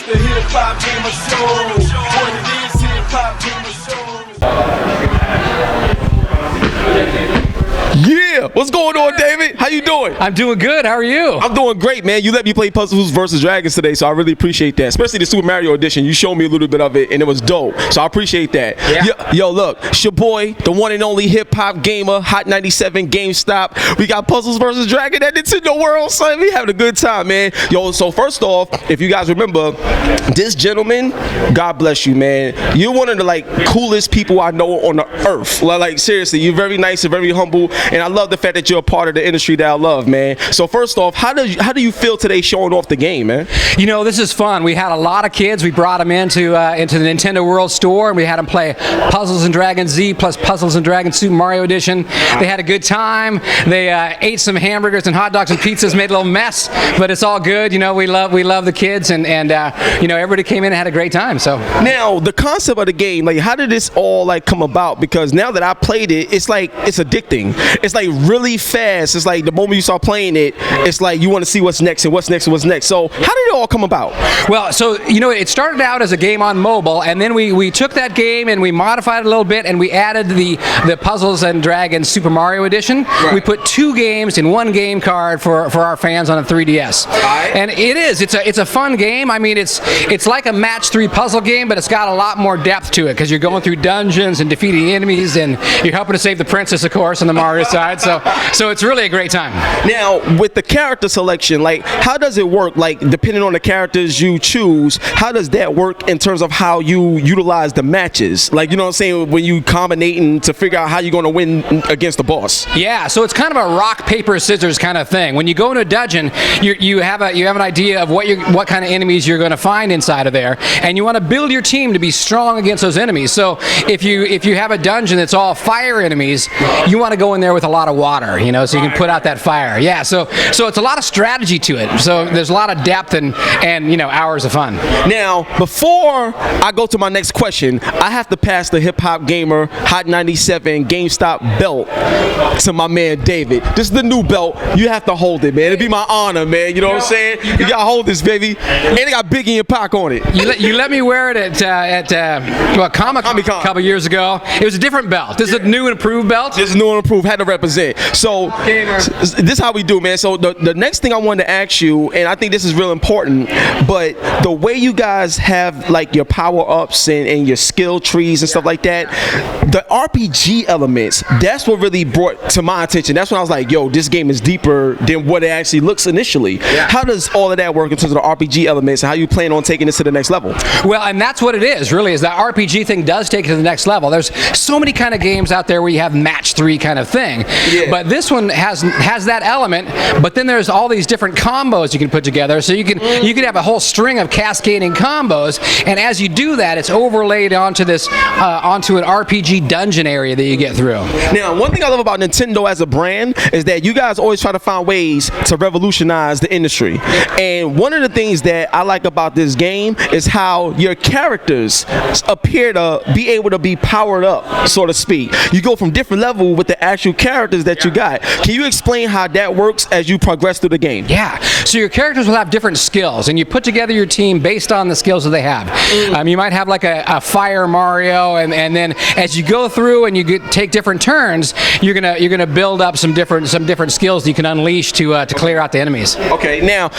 the HipHopGamer Show. What it is, HipHopGamer Show. Yeah, what's going on, David? How you doing? I'm doing good. How are you? I'm doing great, man. You let me play Puzzles vs. Dragons today, so I really appreciate that. Especially the Super Mario edition. You showed me a little bit of it, and it was dope. So I appreciate that. Yeah. Yo, look, it's your boy, the one and only HipHopGamer, Hot 97, GameStop. We got Puzzles vs. Dragon at Nintendo World, son. We having a good time, man. Yo, so first off, if you guys remember, this gentleman, God bless you, man. You're one of the like coolest people I know on the earth. Like seriously, you're very nice and very humble, and I love the fact that you're a part of the industry that I love, man. So first off, how do you feel today showing off the game, man? You know, this is fun. We had a lot of kids. We brought them into the Nintendo World Store, and we had them play Puzzles and Dragons Z plus Puzzles and Dragons Super Mario Edition. They had a good time. They ate some hamburgers and hot dogs and pizzas, made a little mess, but it's all good. You know, we love the kids, and you know, everybody came in and had a great time. So now the concept of the game, like, how did this all like come about? Because now that I played it, it's like it's addicting. It's like really fast. It's like the moment you start playing it, it's like you want to see what's next and what's next and what's next. So how did it all come about? Well, so you know, it started out as a game on mobile, and then we took that game and we modified it a little bit, and we added the Puzzles and Dragons Super Mario Edition. Right. We put 2 games in 1 game card for our fans on a 3DS. Right. And it's a fun game. I mean, it's like a match 3 puzzle game, but it's got a lot more depth to it because you're going through dungeons and defeating enemies, and you're helping to save the princess, of course, on the Mario side. So it's really a great time. Now, with the character selection, like, how does it work? Like, depending on the characters you choose, how does that work in terms of how you utilize the matches? Like, you know what I'm saying, when you combinating to figure out how you're going to win against the boss? Yeah, so it's kind of a rock, paper, scissors kind of thing. When you go into a dungeon, you have an idea of what kind of enemies you're going to find inside of there, and you want to build your team to be strong against those enemies. So if you have a dungeon that's all fire enemies, you want to go in there with a lot of water, you know, so you can put out that fire. Yeah, so it's a lot of strategy to it. So there's a lot of depth and you know, hours of fun. Now, before I go to my next question, I have to pass the HipHopGamer Hot 97 GameStop belt to my man David. This is the new belt. You have to hold it, man. It'd be my honor, man. You know what I'm saying? You gotta hold this, baby. And it got Biggie and Pac on it. You let me wear it at Comic-Con a couple years ago. It was a different belt. This is a new and improved belt. This is new and improved. Had to represent. So this is how we do, man. So the next thing I wanted to ask you, and I think this is real important, but the way you guys have like your power ups and your skill trees and stuff like that, the RPG elements, that's what really brought to my attention. That's when I was like, yo, this game is deeper than what it actually looks initially. Yeah. How does all of that work in terms of the RPG elements, and how you plan on taking this to the next level? Well, and that's what it is, really, is that RPG thing does take it to the next level. There's so many kind of games out there where you have match 3 kind of thing. Yeah. But this one has that element, but then there's all these different combos you can put together. So you can have a whole string of cascading combos, and as you do that, it's overlaid onto an RPG dungeon area that you get through. Now, one thing I love about Nintendo as a brand is that you guys always try to find ways to revolutionize the industry. And one of the things that I like about this game is how your characters appear to be able to be powered up, so to speak. You go from different level with the actual characters that you got. Can you explain how that works as you progress through the game? Yeah, so your characters will have different skills, and you put together your team based on the skills that they have. You might have like a fire Mario, and then as you go through and you take different turns, you're gonna build up some different skills that you can unleash to clear out the enemies. Okay, now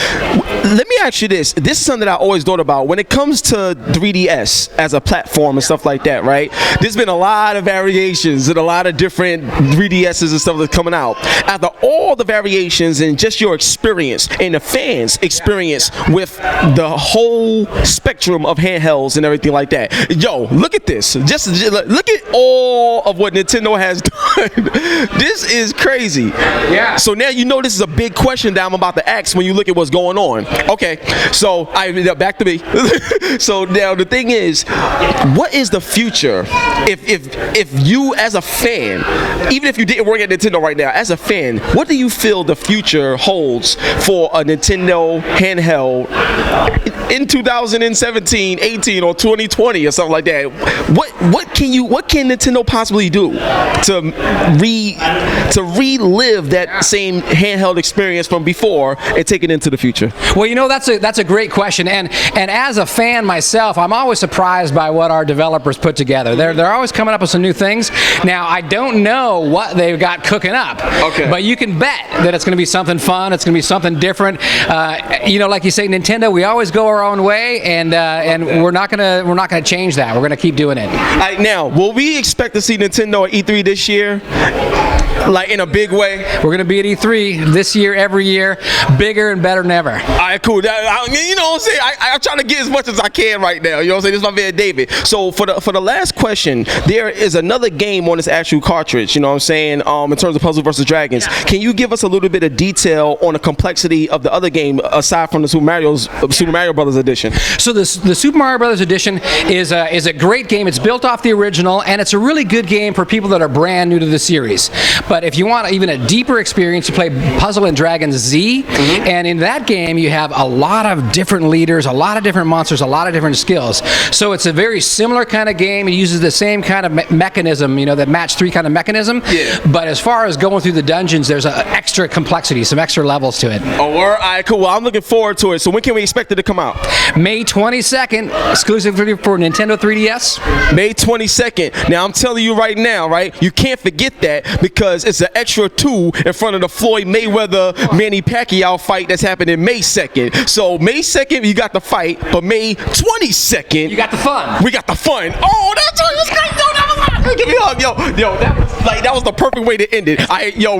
let me ask you this. This is something that I always thought about when it comes to 3DS as a platform and stuff like that, right? There's been a lot of variations and a lot of different 3DSs and stuff that's coming out. After all the variations and just your experience and the fans' experience with the whole spectrum of handhelds and everything like that, yo, look at this. Just look at all of what Nintendo has done. This is crazy. Yeah. So now you know this is a big question that I'm about to ask when you look at what's going on. Okay, so back to me. So now the thing is, what is the future if you as a fan, even if you didn't work at Nintendo right now, as a fan, what do you feel the future holds for a Nintendo handheld in 2017, 18, or 2020 or something like that, what can Nintendo possibly do to relive that same handheld experience from before and take it into the future? Well, that's a great question, and as a fan myself, I'm always surprised by what our developers put together. They're always coming up with some new things. Now, I don't know what they've got cooking up, but you can bet that it's going to be something fun. It's going to be something different. Like you say, Nintendo, we always go our own way, and we're not gonna change that. We're gonna keep doing it. All right, now, will we expect to see Nintendo at E3 this year? Like in a big way? We're going to be at E3 this year, every year, bigger and better than ever. All right, cool. You know what I'm saying? I'm trying to get as much as I can right now. You know what I'm saying? This is my man David. So for the last question, there is another game on this actual cartridge, you know what I'm saying, in terms of Puzzle vs. Dragons. Yeah. Can you give us a little bit of detail on the complexity of the other game aside from the Super Mario Brothers edition? So the Super Mario Brothers edition is a great game. It's built off the original, and it's a really good game for people that are brand new to the series. But if you want even a deeper experience, you play Puzzle and Dragons Z, and in that game you have a lot of different leaders, a lot of different monsters, a lot of different skills. So it's a very similar kind of game. It uses the same kind of mechanism, that match 3 kind of mechanism. Yeah. But as far as going through the dungeons, there's an extra complexity, some extra levels to it. Oh, all right, cool. Well, I'm looking forward to it. So when can we expect it to come out? May 22nd, exclusively for Nintendo 3DS. May 22nd. Now, I'm telling you right now, right? You can't forget that because it's an extra 2 in front of the Floyd Mayweather-Manny Pacquiao fight that's happening May 2nd. So May 2nd, you got the fight, but May 22nd, you got the fun. We got the fun. Oh, that's great. Yo, that was give me a hug. Yo, that was the perfect way to end it.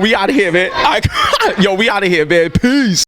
We out of here, man. We out of here, man. Peace.